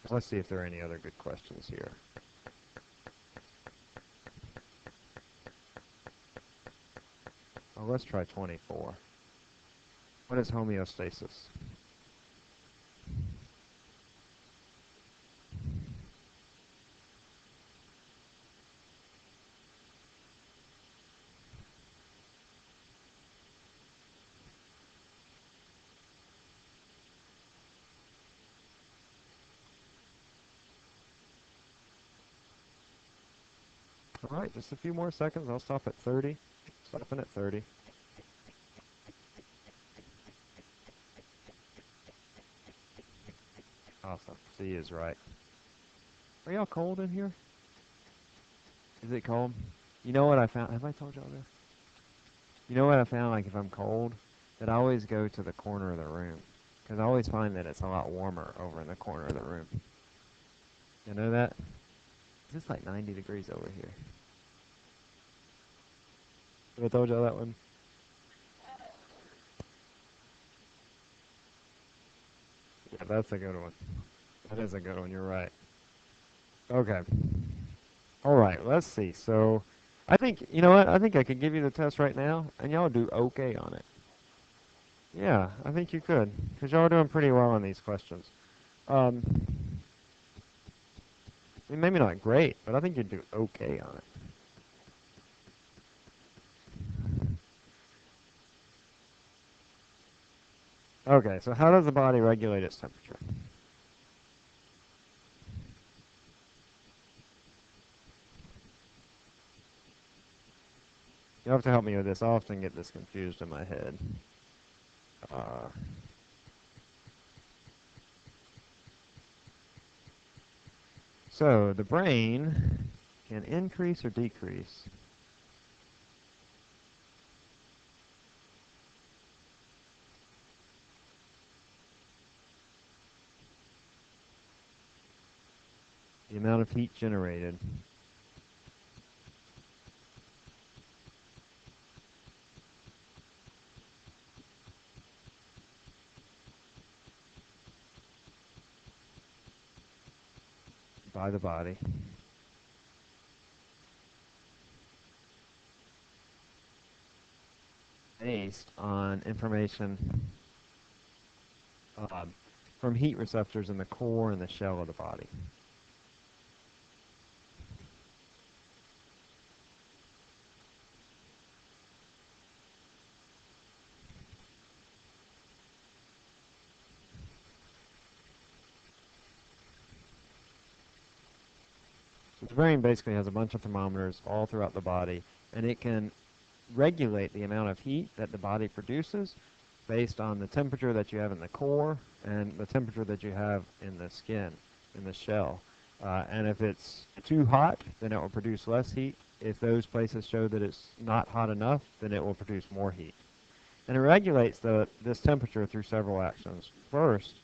Let's see if there are any other good questions here. Oh, let's try 24. What is homeostasis? All right, just a few more seconds. I'll stop at 30. Stopping at 30. Awesome. C is right. Are y'all cold in here? Is it cold? You know what I found? Have I told y'all this? You know what I found? Like if I'm cold, that I always go to the corner of the room. Because I always find that it's a lot warmer over in the corner of the room. You know that? It's like 90 degrees over here. Have I told y'all that one? Yeah, that's a good one. That is a good one. You're right. Okay. All right. Let's see. So, I think, you know what? I think I could give you the test right now, and y'all do okay on it. Yeah, I think you could, because y'all are doing pretty well on these questions. I mean, maybe not great, but I think you'd do okay on it. Okay, so how does the body regulate its temperature? You'll have to help me with this. I often get this confused in my head. Uh, so the brain can increase or decrease the amount of heat generated by the body based on information um, from heat receptors in the core and the shell of the body. So the brain basically has a bunch of thermometers all throughout the body, and it can regulate the amount of heat that the body produces based on the temperature that you have in the core and the temperature that you have in the skin, in the shell. And if it's too hot, then it will produce less heat. If those places show that it's not hot enough, then it will produce more heat. And it regulates this temperature through several actions. First,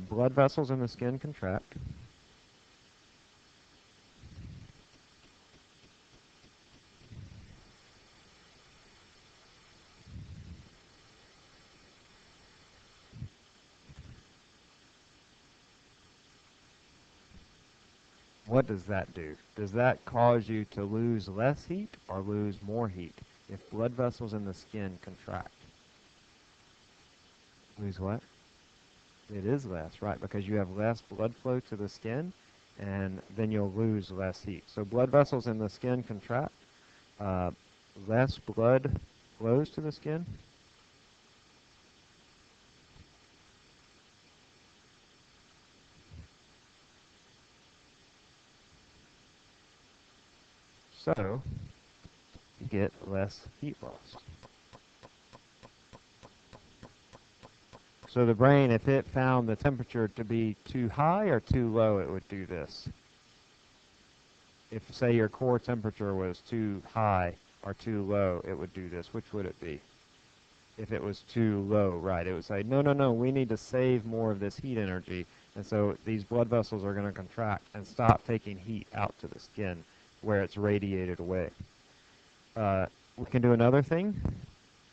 blood vessels in the skin contract. What does that do? Does that cause you to lose less heat or lose more heat? if blood vessels in the skin contract. Lose what? It is less, right, because you have less blood flow to the skin, and then you'll lose less heat. So blood vessels in the skin contract, uh, less blood flows to the skin. So you get less heat loss. So the brain, if it found the temperature to be too high or too low, it would do this. If, say, your core temperature was too high or too low, it would do this. Which would it be? If it was too low, right, it would say, no, no, no, we need to save more of this heat energy. And so these blood vessels are going to contract and stop taking heat out to the skin where it's radiated away. We can do another thing.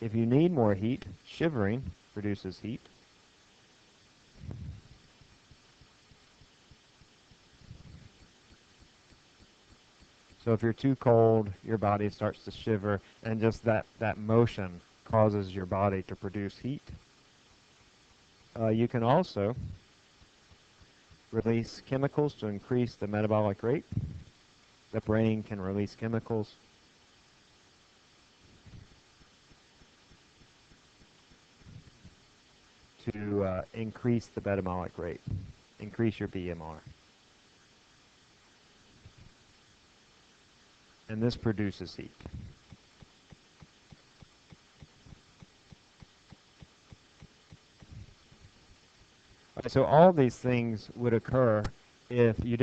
If you need more heat, shivering produces heat. So if you're too cold, your body starts to shiver, and just that motion causes your body to produce heat. You can also release chemicals to increase the metabolic rate. The brain can release chemicals to increase the metabolic rate, increase your BMR. And this produces heat. Okay, so all these things would occur if you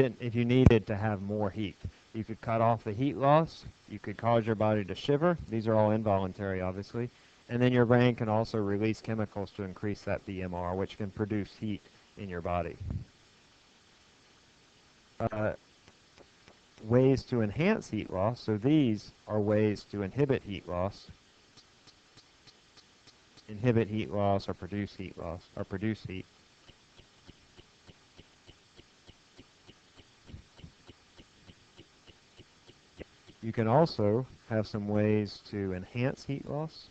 needed to have more heat. You could cut off the heat loss. You could cause your body to shiver. These are all involuntary, obviously. And then your brain can also release chemicals to increase that BMR, which can produce heat in your body. Ways to enhance heat loss. So these are ways to inhibit heat loss. Inhibit heat loss or produce heat loss or produce heat. You can also have some ways to enhance heat loss.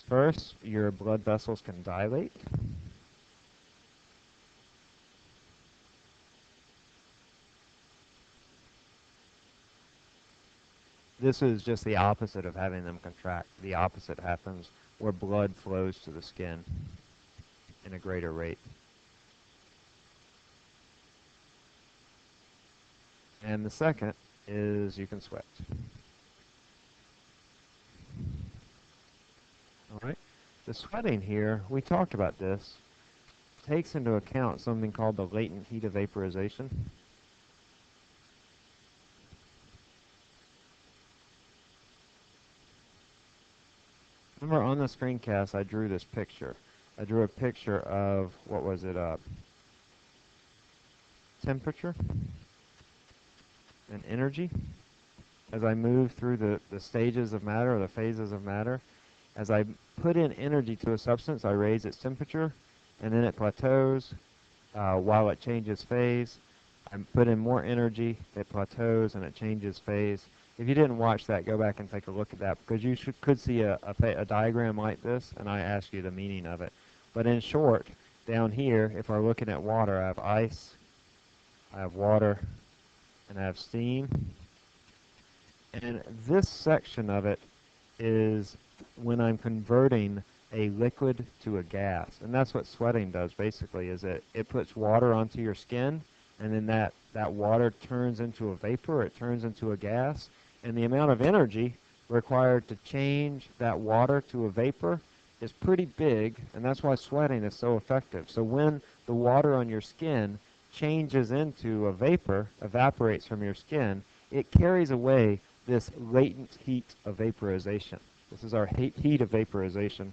First, your blood vessels can dilate. This is just the opposite of having them contract. The opposite happens where blood flows to the skin in a greater rate. And the second is you can sweat. All right. The sweating here, we talked about this, takes into account something called the latent heat of vaporization. Remember on the screencast, I drew this picture. I drew a picture of, what was it, temperature and energy. As I move through the stages of matter or the phases of matter, as I put in energy to a substance, I raise its temperature, and then it plateaus while it changes phase. I put in more energy, it plateaus, and it changes phase. If you didn't watch that, go back and take a look at that, because you could see a diagram like this, and I asked you the meaning of it. But in short, down here, if we're looking at water, I have ice, I have water, and I have steam. And this section of it is when I'm converting a liquid to a gas. And that's what sweating does, basically, is it puts water onto your skin, and then that water turns into a vapor, it turns into a gas, and the amount of energy required to change that water to a vapor is pretty big, and that's why sweating is so effective. So when the water on your skin changes into a vapor, evaporates from your skin, it carries away this latent heat of vaporization. This is our heat of vaporization.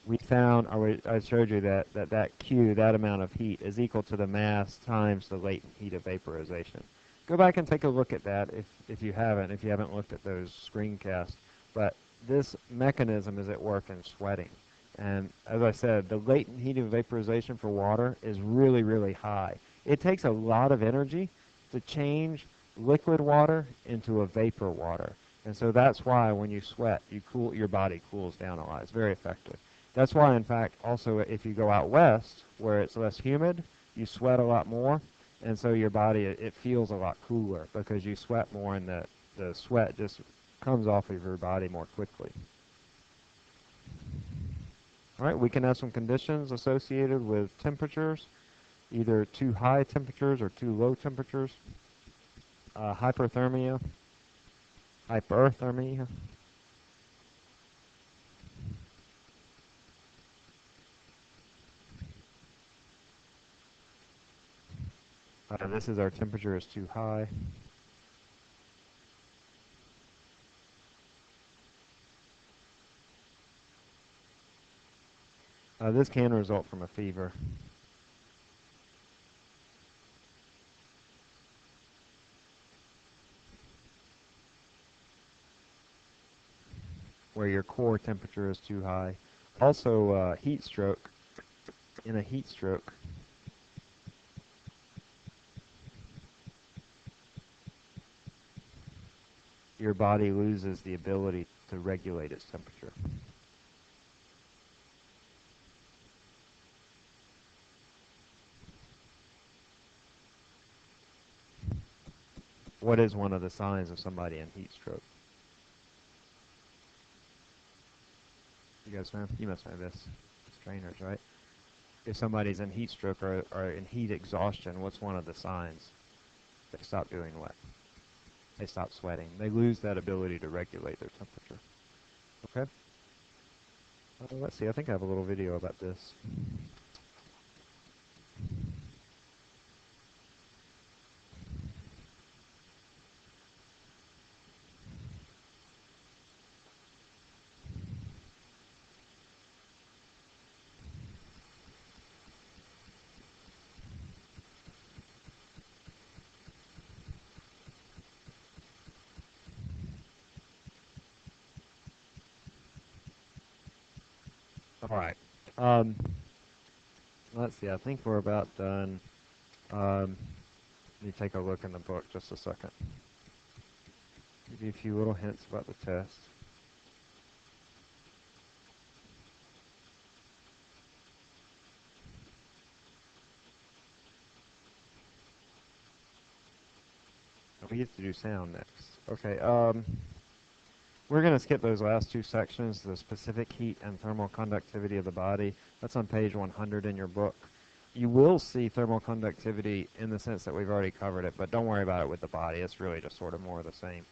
We found, I showed you that Q, that amount of heat, is equal to the mass times the latent heat of vaporization. Go back and take a look at that if you haven't looked at those screencasts. But this mechanism is at work in sweating. And as I said, the latent heat of vaporization for water is really, really high. It takes a lot of energy to change liquid water into a vapor water. And so that's why when you sweat, your body cools down a lot. It's very effective. That's why, in fact, also if you go out west where it's less humid, you sweat a lot more. And so your body, it feels a lot cooler because you sweat more and the sweat just comes off of your body more quickly. All right, we can have some conditions associated with temperatures, either too high temperatures or too low temperatures. Hyperthermia, hyperthermia. This is our temperature is too high. This can result from a fever. Where your core temperature is too high. Also, heat stroke. In a heat stroke, your body loses the ability to regulate its temperature. What is one of the signs of somebody in heat stroke? You guys know? You must know this. It's trainers, right? If somebody's in heat stroke or in heat exhaustion, what's one of the signs? They stop doing what? They stop sweating. They lose that ability to regulate their temperature. Okay? Let's see. I think I have a little video about this. All right. Um, let's see. I think we're about done. Let me take a look in the book just a second. Give you a few little hints about the test. We get to do sound next. Okay. We're going to skip those last two sections, the specific heat and thermal conductivity of the body. That's on page 100 in your book. You will see thermal conductivity in the sense that we've already covered it, but don't worry about it with the body. It's really just sort of more of the same.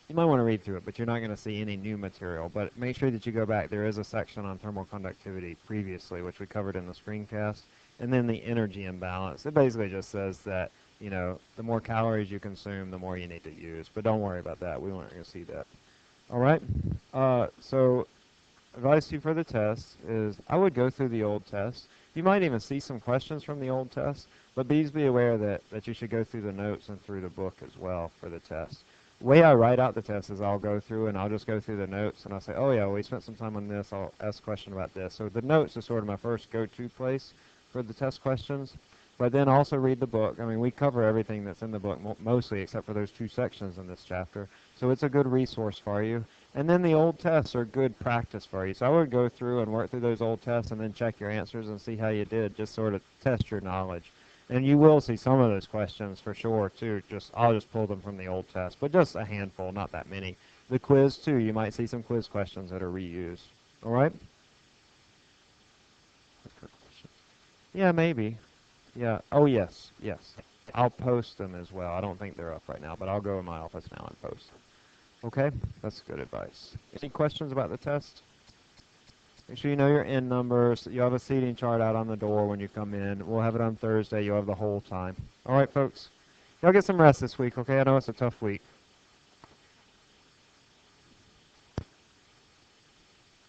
You might want to read through it, but you're not going to see any new material. But make sure that you go back. There is a section on thermal conductivity previously, which we covered in the screencast, and then the energy imbalance. It basically just says that, you know, the more calories you consume, the more you need to use. But don't worry about that. We weren't going to see that. All right. So advice to you for the test is I would go through the old test. You might even see some questions from the old test, but please be aware that you should go through the notes and through the book as well for the test. The way I write out the test is I'll go through and I'll just go through the notes and I'll say, oh yeah, we spent some time on this. I'll ask a question about this. So the notes is sort of my first go-to place for the test questions. But then also read the book. I mean, we cover everything that's in the book mostly except for those two sections in this chapter. So it's a good resource for you. And then the old tests are good practice for you. So I would go through and work through those old tests and then check your answers and see how you did. Just sort of test your knowledge. And you will see some of those questions for sure too. I'll just pull them from the old test, but just a handful, not that many. The quiz too, you might see some quiz questions that are reused. All right? Yeah, maybe. Yeah. Oh, yes. Yes. I'll post them as well. I don't think they're up right now, but I'll go in my office now and post them. Okay? That's good advice. Any questions about the test? Make sure you know your N numbers. You have a seating chart out on the door when you come in. We'll have it on Thursday. You'll have the whole time. All right, folks. Y'all get some rest this week, okay? I know it's a tough week.